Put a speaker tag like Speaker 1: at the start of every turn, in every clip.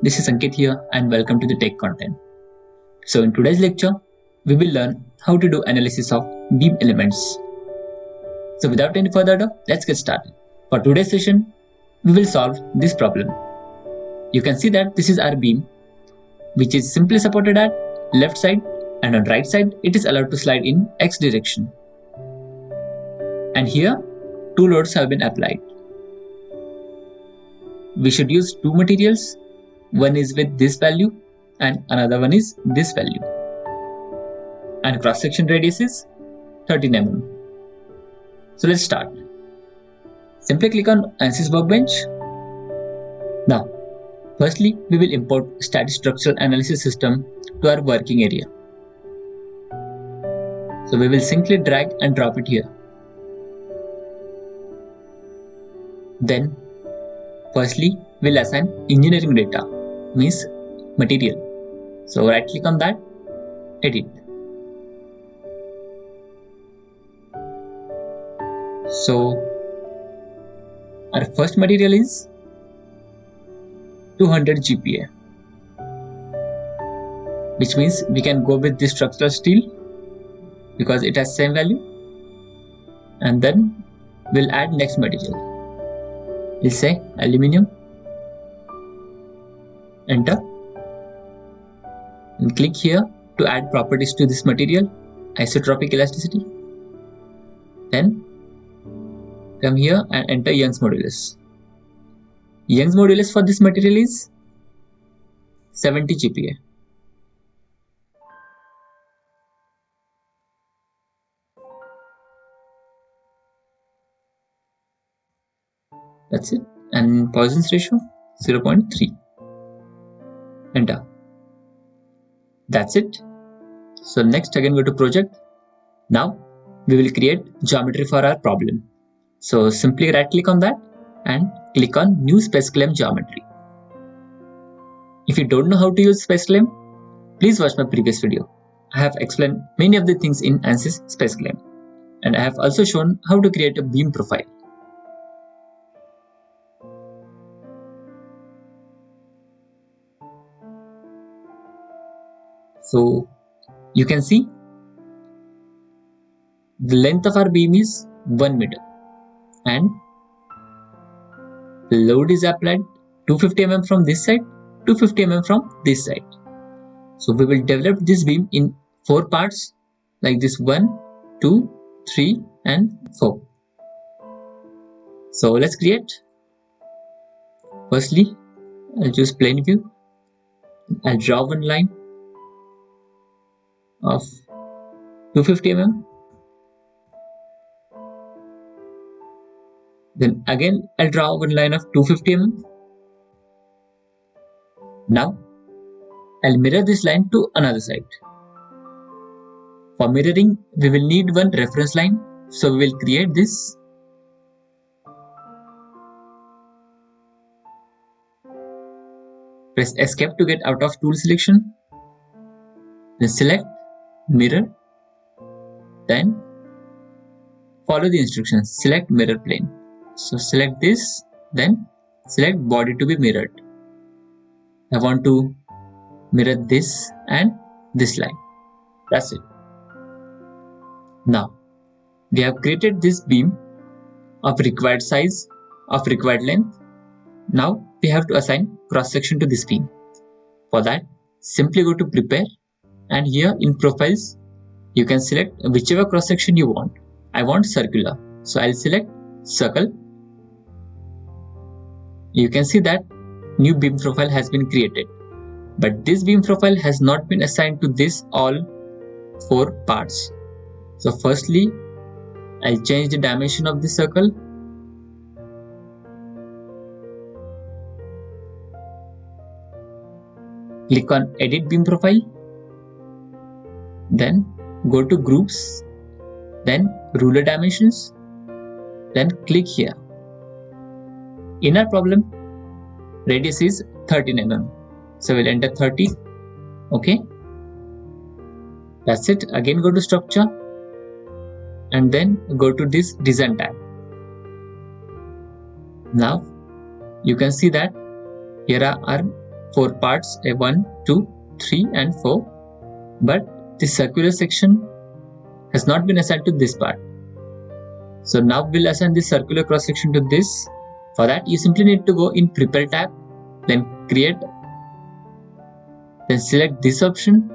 Speaker 1: this is Ankit here and welcome to the Tech Content. So in today's lecture, we will learn how to do analysis of beam elements. So without any further ado, let's get started. For today's session, we will solve this problem. You can see that this is our beam, which is simply supported at left side, and on right side, it is allowed to slide in X direction. And here, two loads have been applied. We should use two materials. One is with this value and another one is this value. And cross-section radius is 13 mm. So let's start. Simply click on ANSYS Workbench. Now, firstly, we will import Static Structural Analysis System to our working area. So we will simply drag and drop it here. Then, firstly, we'll assign engineering data, means material. So right click on that, edit. So our first material is 200 GPa, which means we can go with this structural steel because it has same value, and then we'll add next material. We'll say aluminium, enter, and click here to add properties to this material, isotropic elasticity. Then come here and enter Young's modulus. Young's modulus for this material is 70 GPa. That's it. And Poisson's ratio 0.3. Enter. That's it. So next again go to project. Now we will create geometry for our problem. So simply right click on that and click on new SpaceClaim geometry. If you don't know how to use SpaceClaim, please watch my previous video. I have explained many of the things in ANSYS SpaceClaim, and I have also shown how to create a beam profile. So you can see the length of our beam is 1 meter and the load is applied 250 mm from this side, 250 mm from this side. So we will develop this beam in 4 parts like this: 1, 2, 3 and 4. So let's create. Firstly, I'll choose plane view. I'll draw one line of 250 mm. Then again I'll draw one line of 250 mm. Now I'll mirror this line to another side. For mirroring, we will need one reference line, so we will create this. Press escape to get out of tool selection. Then select mirror, then follow the instructions. Select mirror plane. So select this, then select body to be mirrored. I want to mirror this and this line. That's it. Now we have created this beam of required size, of required length. Now we have to assign cross section to this beam. For that, simply go to prepare, and here in profiles you can select whichever cross section you want. I want circular, so I'll select circle. You can see that new beam profile has been created, but this beam profile has not been assigned to this all 4 parts. So firstly, I'll change the dimension of the circle. Click on edit beam profile, then go to groups, then ruler dimensions, then click here. In our problem, radius is 13 mm, so we'll enter 30. Okay, that's it. Again go to structure and then go to this design tab. Now you can see that here are our 4 parts, a 1, 2, 3 and 4, but this circular section has not been assigned to this part. So now we'll assign this circular cross section to this. For that, you simply need to go in Prepare tab, then create, then select this option,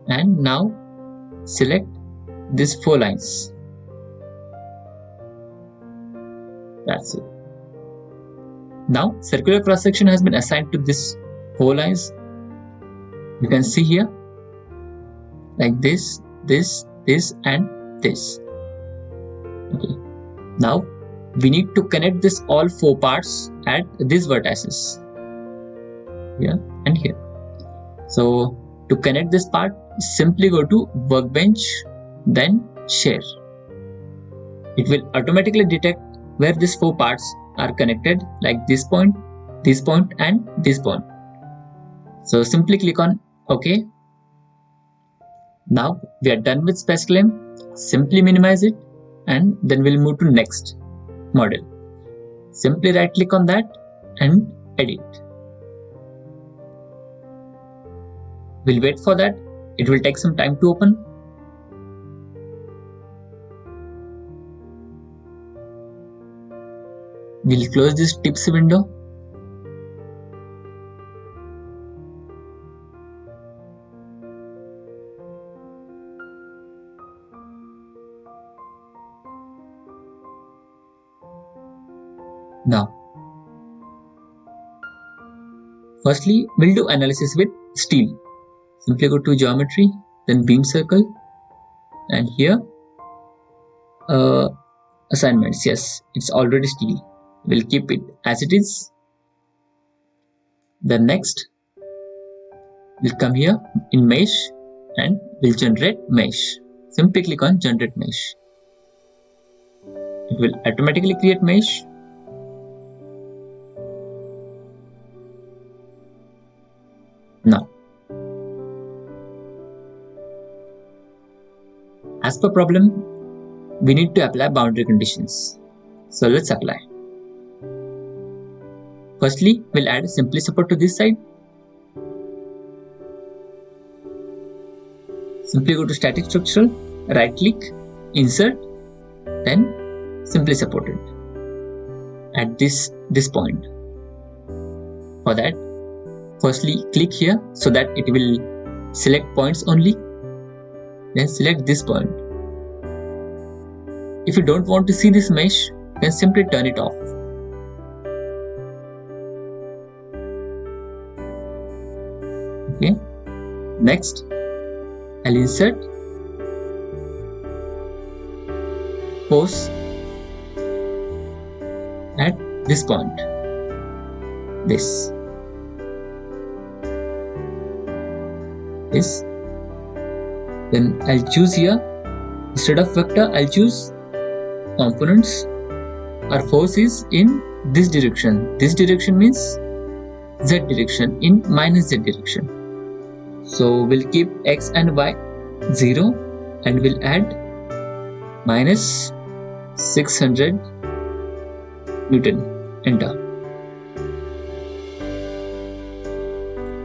Speaker 1: and now select these 4 lines. That's it. Now circular cross section has been assigned to this 4 lines. You can see here like this, this, this and this. Okay. Now we need to connect this all 4 parts at these vertices here and here. So to connect this part, simply go to Workbench, then Share. It will automatically detect where these 4 parts are connected, like this point and this point. So simply click on OK. Now we are done with SpaceClaim. Simply minimize it and then we'll move to next model. Simply right click on that and edit. We'll wait for that. It will take some time to open. We'll close this tips window. Now, firstly, we'll do analysis with steel. Simply go to Geometry, then Beam Circle, and here assignments. Yes, it's already steel. We'll keep it as it is. Then next, we'll come here in Mesh and we'll generate mesh. Simply click on Generate Mesh. It will automatically create mesh. Now, as per problem, we need to apply boundary conditions. So let's apply. Firstly, we'll add Simply Support to this side. Simply go to Static Structural, right click, Insert, then Simply Supported at this point. For that, firstly click here so that it will select points only. Then select this point. If you don't want to see this mesh, then simply turn it off. Okay. Next, I'll insert force at this point. This. Then I'll choose here, instead of vector, I'll choose components. Our force is in this direction. This direction means Z direction, in minus Z direction. So we'll keep X and Y 0 and we'll add minus 600 Newton. Enter.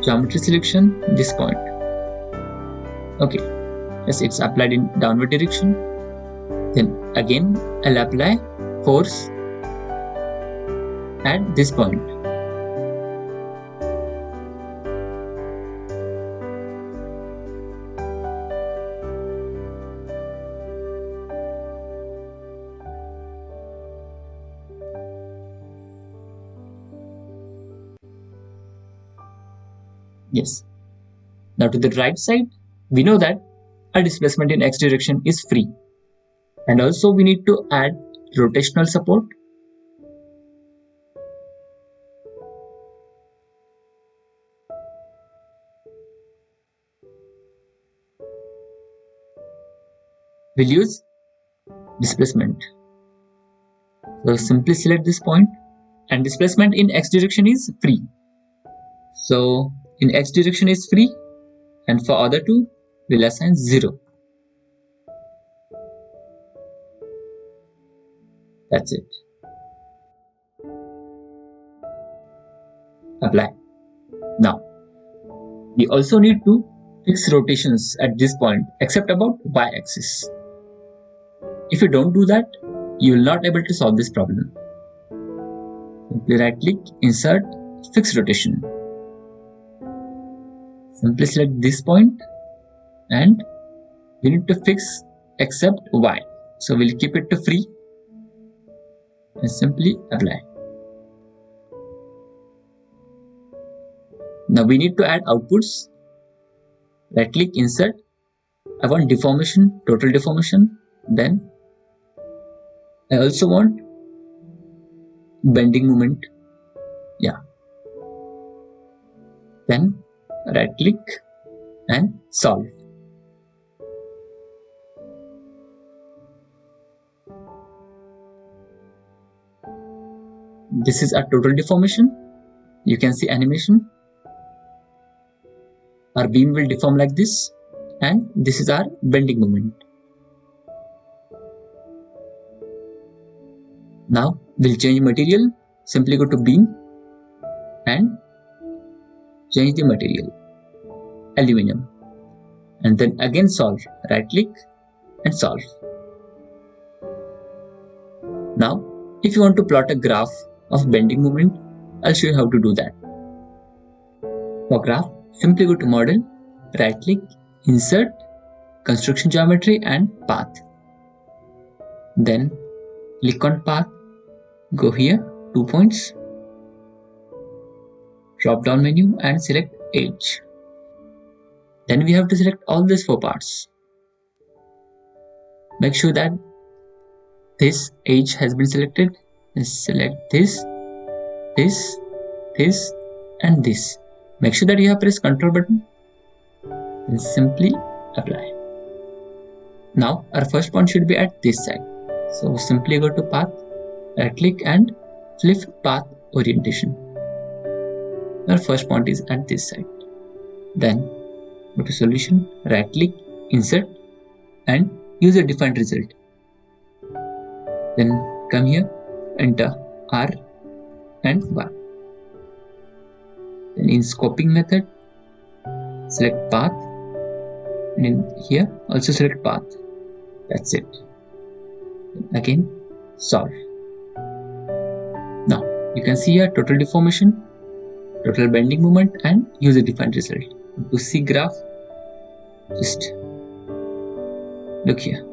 Speaker 1: Geometry selection, this point. Okay, yes, it's applied in downward direction. Then again, I'll apply force at this point. Yes. Now to the right side, we know that our displacement in X direction is free. And also we need to add rotational support. We'll use displacement. So simply select this point, and displacement in X direction is free. So in X direction is free, and for other two, we'll assign 0. That's it. Apply. Now, we also need to fix rotations at this point except about y-axis. If you don't do that, you will not be able to solve this problem. Simply right click, insert, fix rotation. Simply select this point and we need to fix except y. So we'll keep it to free and simply apply. Now we need to add outputs. Right click, insert. I want deformation, total deformation. Then I also want bending moment. Yeah. Then right click and solve. This is our total deformation. You can see animation. Our beam will deform like this, and this is our bending moment. Now we'll change material. Simply go to beam and change the material, aluminum, and then again solve. Right click and solve. Now if you want to plot a graph of bending moment, I'll show you how to do that. For graph, simply go to model, right click, insert, construction geometry and path. Then click on path, go here, 2 points, drop down menu and select edge. Then we have to select all these 4 parts. Make sure that this edge has been selected. Select this, this, this and this. Make sure that you have pressed Ctrl button and simply apply. Now our first point should be at this side. So simply go to path, right click and flip path orientation. Our first point is at this side. Then go to solution, right click, insert and use a defined result. Then come here, enter R and Y. Then in scoping method, select path and in here also select path. That's it. Then again solve. Now you can see here total deformation, total bending moment and use a defined result. To see graph, just look here.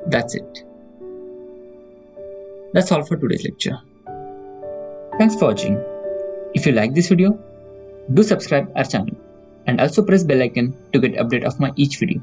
Speaker 1: That's it. That's all for today's lecture. Thanks for watching. If you like this video, do subscribe our channel and also press bell icon to get update of my each video.